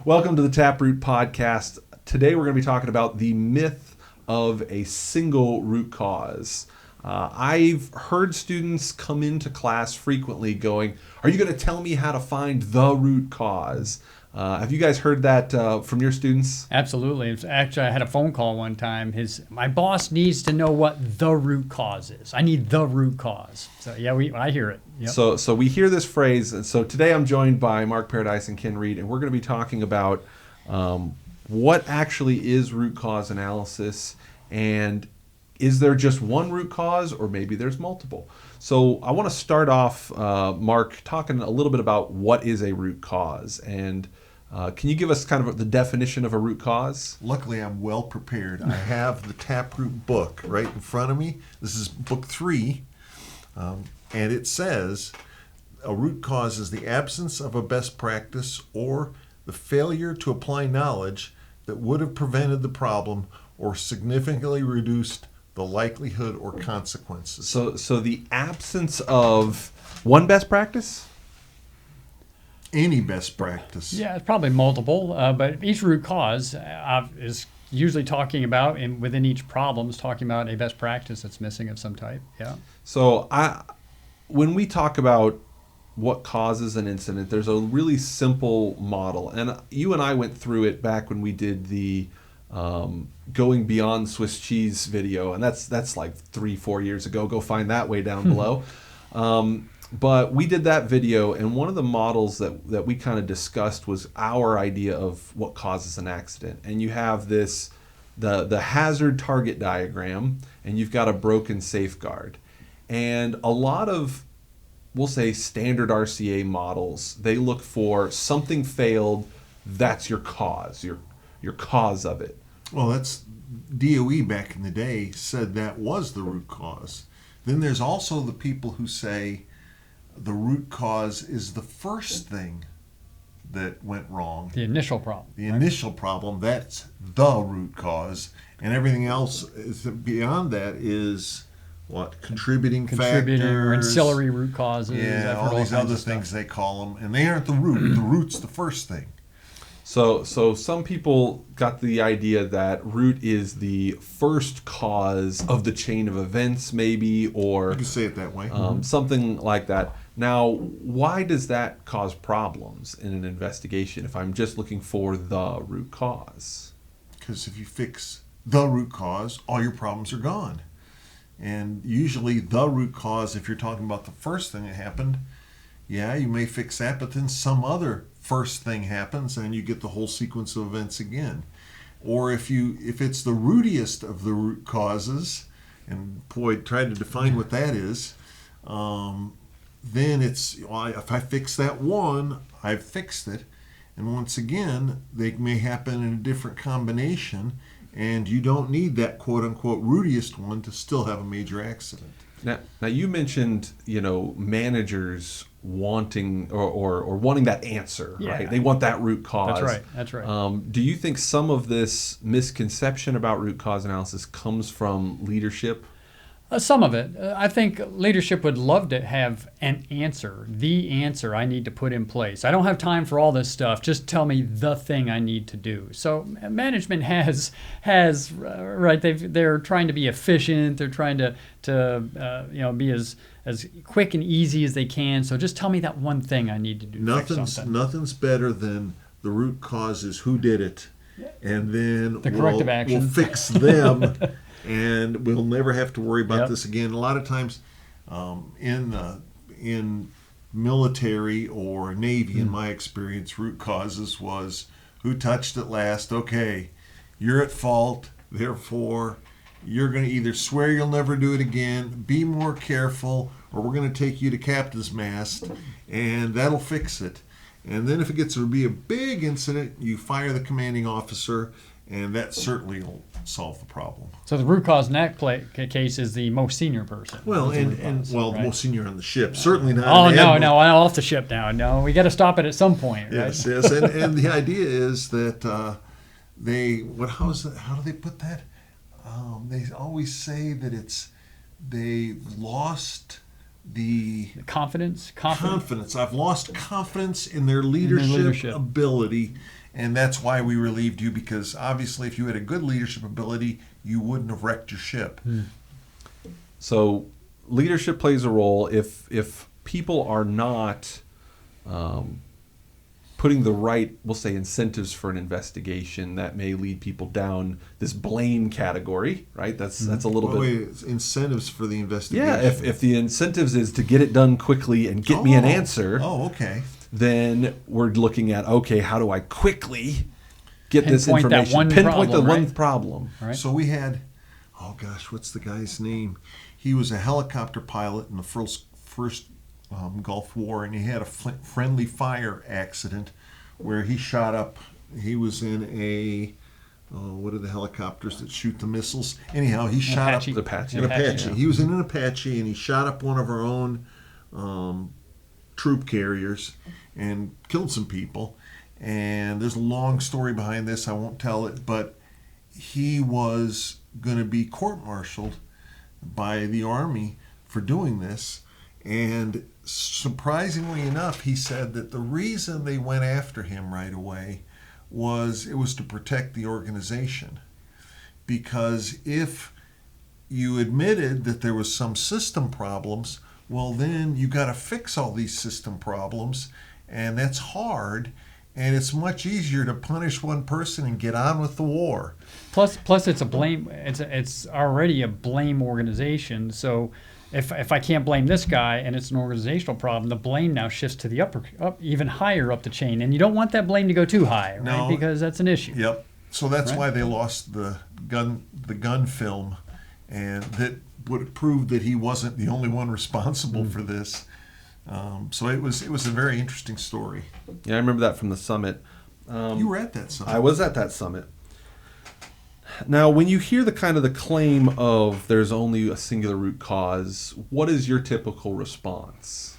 Welcome to the TapRooT Podcast. Today we're going to be talking about the myth of a single root cause. I've heard students come into class frequently going, are you going to tell me how to find the root cause? Have you guys heard that from your students? Absolutely. Actually, I had a phone call one time. My boss needs to know what the root cause is. I need the root cause. So yeah, I hear it. Yep. So we hear this phrase. And so today I'm joined by Mark Paradise and Ken Reed, and we're going to be talking about what actually is root cause analysis, and is there just one root cause, or maybe there's multiple? So I want to start off, Mark, talking a little bit about what is a root cause, and can you give us kind of the definition of a root cause? Luckily, I'm well prepared. I have the TapRooT book right in front of me. This is book 3, and it says, a root cause is the absence of a best practice or the failure to apply knowledge that would have prevented the problem or significantly reduced the likelihood or consequences. So the absence of one best practice? Any best practice. Yeah, it's probably multiple, but each root cause is usually talking about, and within each problem is talking about a best practice that's missing of some type. Yeah. So when we talk about what causes an incident, there's a really simple model, and you and I went through it back when we did the going beyond Swiss cheese video, and that's like 3-4 years ago. Go find that way down below. But we did that video, and one of the models that we kind of discussed was our idea of what causes an accident. And you have this the hazard target diagram, and you've got a broken safeguard. And a lot of, we'll say, standard RCA models, they look for something failed, that's your cause, your cause of it. Well, that's DOE back in the day said that was the root cause. Then there's also the people who say the root cause is the first thing that went wrong. The initial problem. The initial problem, that's the root cause. And everything else is beyond that is what? Contributing factors. Or ancillary root causes. Yeah, all these other things they call them. And they aren't the root. The root's the first thing. So some people got the idea that root is the first cause of the chain of events, maybe, or you can say it that way. Something like that. Now, why does that cause problems in an investigation if I'm just looking for the root cause? Because if you fix the root cause, all your problems are gone. And usually the root cause, if you're talking about the first thing that happened, yeah, you may fix that, but then some other first thing happens and you get the whole sequence of events again. Or if it's the rootiest of the root causes, and boy, try to define what that is, then it's, well, if I fix that one, I've fixed it. And once again, they may happen in a different combination, and you don't need that quote-unquote rootiest one to still have a major accident. Now you mentioned, managers wanting or wanting that answer, yeah, right? They want that root cause. That's right. Do you think some of this misconception about root cause analysis comes from leadership? Some of it. I think leadership would love to have an answer, the answer I need to put in place. I don't have time for all this stuff. Just tell me the thing I need to do. So management has right. They're trying to be efficient. They're trying to be as quick and easy as they can. So just tell me that one thing I need to do. Nothing's better than the root cause is who did it, and then the corrective action. We'll fix them. And we'll never have to worry about this again. A lot of times in military or Navy, in my experience, root causes was who touched it last. Okay, you're at fault. Therefore, you're going to either swear you'll never do it again, be more careful, or we're going to take you to captain's mast, and that'll fix it. And then if it gets to be a big incident, you fire the commanding officer, and that certainly will solve the problem. So the root cause in that case is the most senior person. Well, the most senior on the ship. Certainly not. Oh no, off the ship now. No, we got to stop it at some point. Right? Yes, and the idea is that how do they put that? They always say that they lost the confidence. I've lost confidence in their leadership ability. And that's why we relieved you, because obviously if you had a good leadership ability, you wouldn't have wrecked your ship. So leadership plays a role. If people are not putting the right, we'll say, incentives for an investigation, that may lead people down this blame category, right? That's a little bit. Wait, incentives for the investigation. Yeah, if the incentives is to get it done quickly and get me an answer. Oh, okay. Then we're looking at, okay, how do I quickly get this Pinpoint that information? one Pinpoint the problem, one right? problem. Right. So we had, oh gosh, what's the guy's name? He was a helicopter pilot in the first Gulf War, and he had a friendly fire accident where he shot up. He was in a, what are the helicopters that shoot the missiles? Anyhow, he shot Apache. up Apache. an Apache. Yeah. He was in an Apache, and he shot up one of our own troop carriers and killed some people. And there's a long story behind this. I won't tell it, but he was going to be court-martialed by the Army for doing this. And surprisingly enough, he said that the reason they went after him right away was it was to protect the organization. Because if you admitted that there was some system problems, well, then you got to fix all these system problems, and that's hard. And it's much easier to punish one person and get on with the war. Plus, it's a blame. It's already a blame organization. So, if I can't blame this guy and it's an organizational problem, the blame now shifts to the up even higher up the chain, and you don't want that blame to go too high, right? No. Because that's an issue. Yep. So that's Right. why they lost the gun film, and that would prove that he wasn't the only one responsible for this. So it was a very interesting story. Yeah, I remember that from the summit. You were at that summit. I was at that summit. Now, when you hear the claim of there's only a singular root cause, what is your typical response?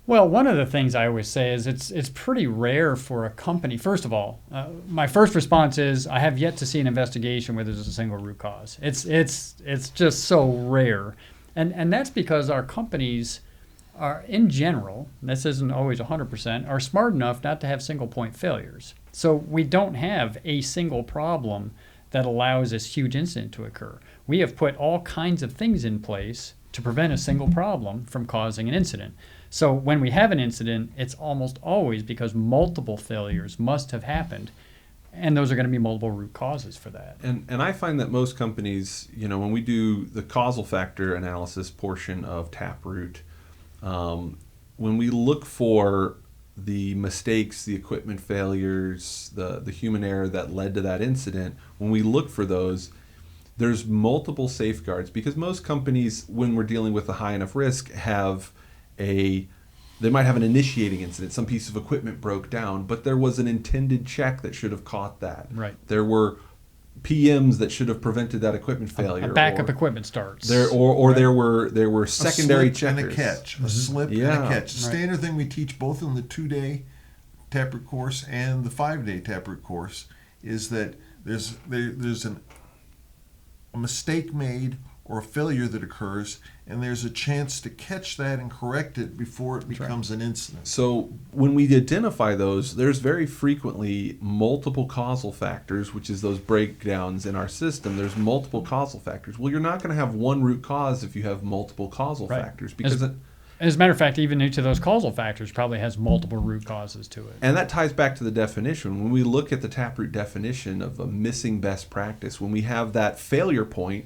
Well, one of the things I always say is it's pretty rare for a company. First of all, my first response is I have yet to see an investigation where there's a single root cause. It's just so rare, and that's because our companies are, in general, this isn't always 100%, are smart enough not to have single point failures. So we don't have a single problem that allows this huge incident to occur. We have put all kinds of things in place to prevent a single problem from causing an incident. So when we have an incident, it's almost always because multiple failures must have happened, and those are going to be multiple root causes for that. And I find that most companies, when we do the causal factor analysis portion of TapRooT, when we look for the mistakes, the equipment failures, the human error that led to that incident, when we look for those, there's multiple safeguards, because most companies, when we're dealing with a high enough risk, they might have an initiating incident. Some piece of equipment broke down, but there was an intended check that should have caught that. Right. There were PMs that should have prevented that equipment failure. A backup equipment starts. There were secondary a slip checkers. and a catch. A slip and Yeah. a catch. The standard thing we teach both in the 2-day TapRooT course and the 5-day TapRooT course is that there's a mistake made or a failure that occurs, and there's a chance to catch that and correct it before it becomes an incident. So when we identify those, there's very frequently multiple causal factors, which is those breakdowns in our system. There's multiple causal factors. Well, you're not going to have one root cause if you have multiple causal Right. factors, because As a matter of fact, even each of those causal factors probably has multiple root causes to it. and that ties back to the definition. When we look at the TapRooT definition of a missing best practice, when we have that failure point,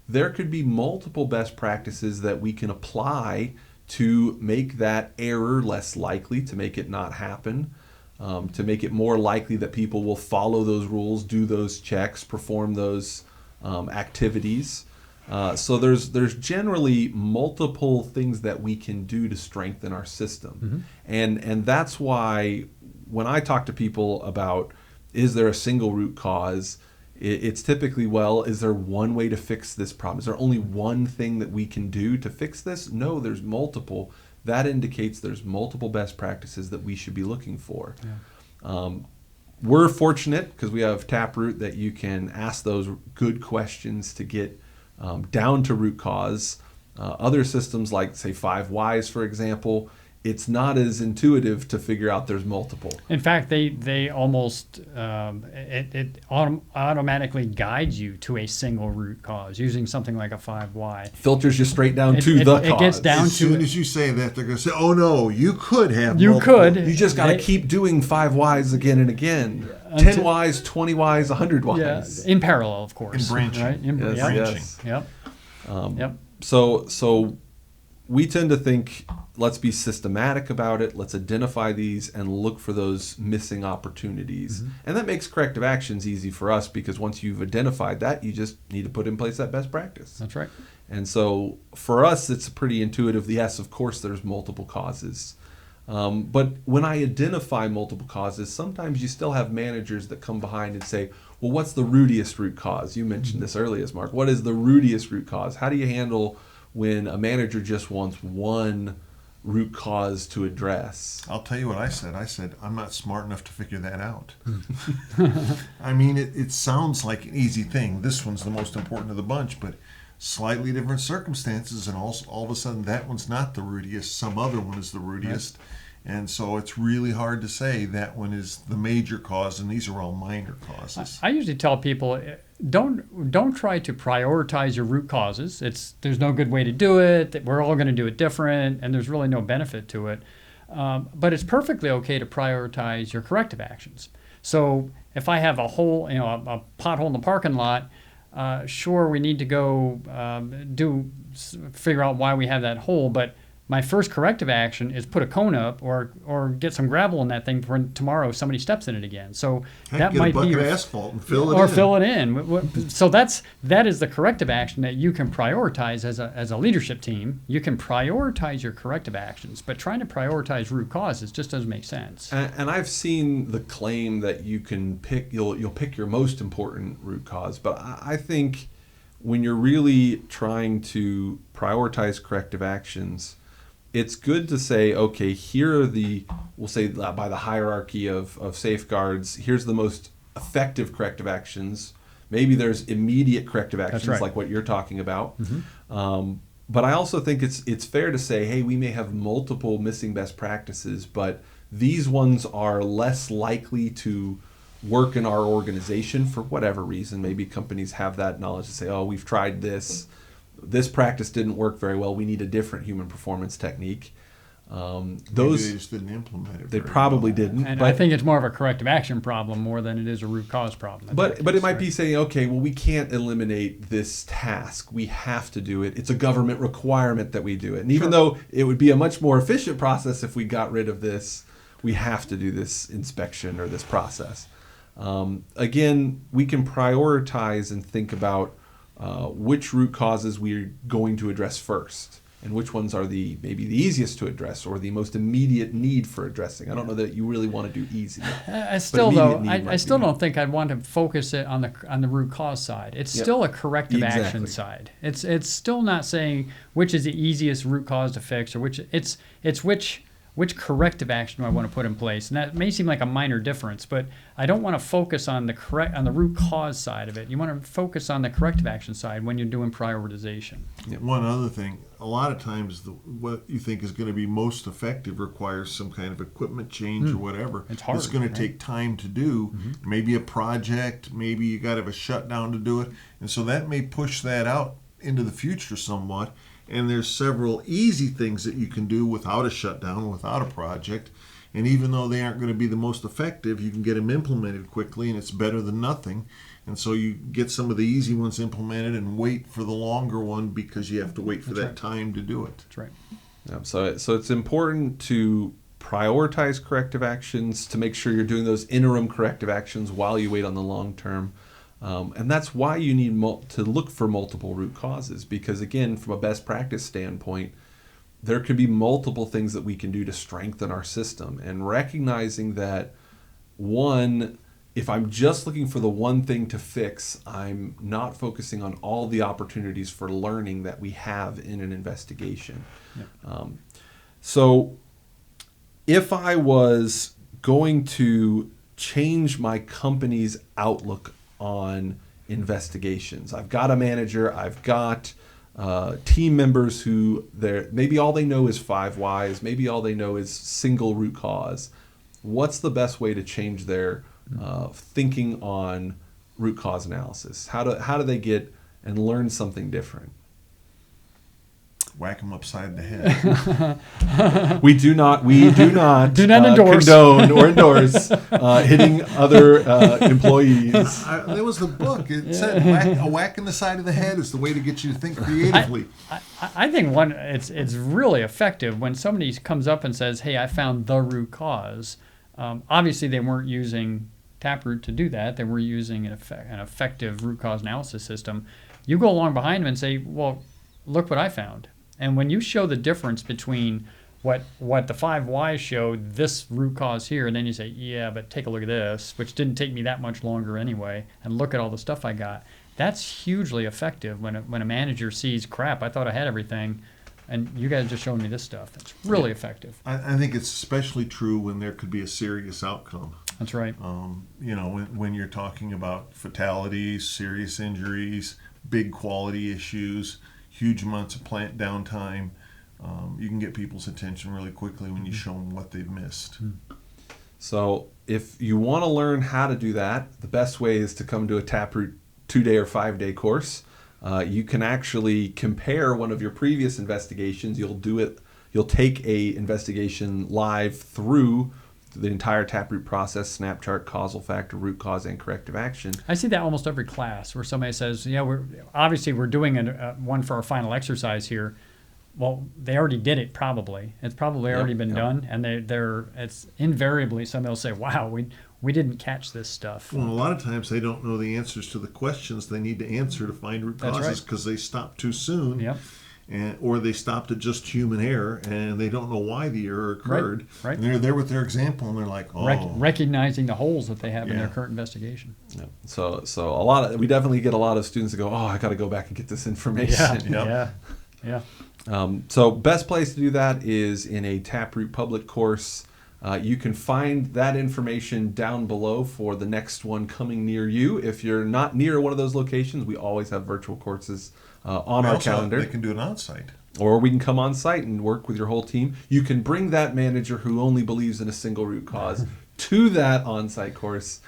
there could be multiple best practices that we can apply to make that error less likely, to make it not happen, to make it more likely that people will follow those rules, do those checks, perform those activities. So there's generally multiple things that we can do to strengthen our system. And that's why when I talk to people about, is there a single root cause, it's typically, well, is there one way to fix this problem? Is there only one thing that we can do to fix this? No, there's multiple. That indicates there's multiple best practices that we should be looking for. Yeah. We're fortunate because we have TapRooT that you can ask those good questions to get down to root cause. Other systems like, say, 5 Whys, for example, it's not as intuitive to figure out there's multiple. In fact, they almost automatically guides you to a single root cause using something like a 5 why. Filters you straight down to the cause. It gets down As to soon as you say that, they're going to say, "Oh no, you could have." You multiple." could. You just got to keep doing 5 whys again and again. 10 whys, 20 whys, 100 whys. in parallel, of course. In branching. Right? Yes, Yep. yes. Yep. Yep. So we tend to think, let's be systematic about it. Let's identify these and look for those missing opportunities. Mm-hmm. And that makes corrective actions easy for us because once you've identified that, you just need to put in place that best practice. That's right. And so for us, it's pretty intuitive. Yes, of course, there's multiple causes. But when I identify multiple causes, sometimes you still have managers that come behind and say, well, what's the rootiest root cause? You mentioned this earlier, Mark. What is the rootiest root cause? How do you handle when a manager just wants one root cause to address? I'll tell you what I said. I said, I'm not smart enough to figure that out. I mean, it sounds like an easy thing. This one's the most important of the bunch, but slightly different circumstances, and all of a sudden that one's not the rootiest. Some other one is the rootiest. Right. And so it's really hard to say that one is the major cause, and these are all minor causes. I usually tell people, don't try to prioritize your root causes. There's no good way to do it. That we're all going to do it different, and there's really no benefit to it. But it's perfectly okay to prioritize your corrective actions. So if I have a hole, a pothole in the parking lot, sure, we need to go figure out why we have that hole, but my first corrective action is put a cone up or get some gravel in that thing for tomorrow if somebody steps in it again. So that might be get a bucket of asphalt and fill it in. Or fill it in. So that is the corrective action that you can prioritize as a leadership team. You can prioritize your corrective actions, but trying to prioritize root causes just doesn't make sense. And I've seen the claim that you can pick you'll pick your most important root cause, but I think when you're really trying to prioritize corrective actions, it's good to say, okay, here are we'll say by the hierarchy of safeguards, here's the most effective corrective actions. Maybe there's immediate corrective actions like what you're talking about. Mm-hmm. But I also think it's fair to say, hey, we may have multiple missing best practices, but these ones are less likely to work in our organization for whatever reason. Maybe companies have that knowledge to say, oh, we've tried this practice didn't work very well. We need a different human performance technique. Maybe they just didn't implement it. They probably didn't. And I think it's more of a corrective action problem more than it is a root cause problem. But it might be saying, okay, well, we can't eliminate this task. We have to do it. It's a government requirement that we do it. And even though it would be a much more efficient process if we got rid of this, we have to do this inspection or this process. Again, we can prioritize and think about which root causes we're going to address first, and which ones are maybe the easiest to address or the most immediate need for addressing. I don't know that you really want to do easy. I still don't think I'd want to focus it on the root cause side. It's still a corrective action side. It's still not saying which is the easiest root cause to fix or which corrective action do I want to put in place? And that may seem like a minor difference, but I don't want to focus on the root cause side of it. You want to focus on the corrective action side when you're doing prioritization. Yeah. One other thing, a lot of times what you think is going to be most effective requires some kind of equipment change or whatever. It's hard. It's going to take time to do. Mm-hmm. Maybe a project, maybe you got to have a shutdown to do it. And so that may push that out into the future somewhat. And there's several easy things that you can do without a shutdown, without a project. And even though they aren't going to be the most effective, you can get them implemented quickly, and it's better than nothing. And so you get some of the easy ones implemented and wait for the longer one because you have to wait for that time to do it. That's right. Yeah, so it's important to prioritize corrective actions, to make sure you're doing those interim corrective actions while you wait on the long term. And that's why you need to look for multiple root causes, because again, from a best practice standpoint, there could be multiple things that we can do to strengthen our system, and recognizing that if I'm just looking for the one thing to fix, I'm not focusing on all the opportunities for learning that we have in an investigation. Yeah. So if I was going to change my company's outlook on investigations, I've got a manager, I've got team members who maybe all they know is 5 whys, maybe all they know is single root cause. What's the best way to change their thinking on root cause analysis? How do they get and learn something different? Whack them upside the head. We do not endorse. condone or endorse hitting other employees. There was the book. It said a whack in the side of the head is the way to get you to think creatively. I think it's really effective when somebody comes up and says, "Hey, I found the root cause." Obviously, they weren't using TapRooT to do that. They were using an effective root cause analysis system. You go along behind them and say, "Well, look what I found." And when you show the difference between what the 5 whys showed, this root cause here, and then you say, yeah, but take a look at this, which didn't take me that much longer anyway, and look at all the stuff I got. That's hugely effective when a manager sees, crap, I thought I had everything, and you guys just showed me this stuff. It's really effective. I think it's especially true when there could be a serious outcome. That's right. When you're talking about fatalities, serious injuries, big quality issues, huge amounts of plant downtime, you can get people's attention really quickly when you show them what they've missed. So if you want to learn how to do that, the best way is to come to a TapRooT 2-day or 5-day course. You can actually compare one of your previous investigations. You'll take a investigation live through the entire TapRooT process: snap chart, causal factor, root cause, and corrective action. I see that almost every class where somebody says, "Yeah, we're doing one for our final exercise here." Well, they already did it. Probably it's already been done, and it's invariably somebody will say, "Wow, we didn't catch this stuff." Well, a lot of times they don't know the answers to the questions they need to answer to find root causes because they stopped too soon. Yep. Or they stopped at just human error, and they don't know why the error occurred. Right. And they're there with their example, and they're like, "Oh." Recognizing the holes that they have in their current investigation. Yeah. So we definitely get a lot of students that go, "Oh, I got to go back and get this information." Yeah. So best place to do that is in a TapRooT public course. You can find that information down below for the next one coming near you. If you're not near one of those locations, we always have virtual courses on our calendar. They can do it on site. Or we can come on site and work with your whole team. You can bring that manager who only believes in a single root cause to that on-site course.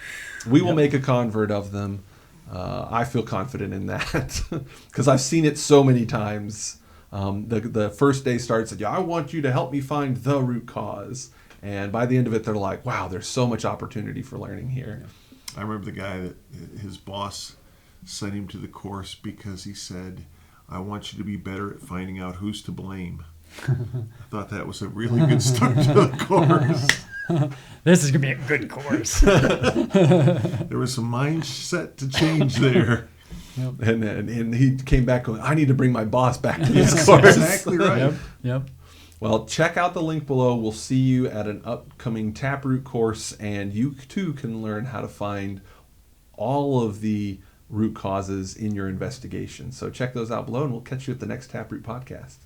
We will make a convert of them. I feel confident in that because I've seen it so many times. The first day starts at, I want you to help me find the root cause. And by the end of it, they're like, wow, there's so much opportunity for learning here. I remember the guy that his boss sent him to the course because he said, I want you to be better at finding out who's to blame. I thought that was a really good start to the course. This is going to be a good course. There was some mindset to change there. Yep. And he came back going, I need to bring my boss back to this course. Exactly right. Yep. Well, check out the link below. We'll see you at an upcoming TapRooT course, and you too can learn how to find all of the root causes in your investigation. So check those out below, and we'll catch you at the next TapRooT podcast.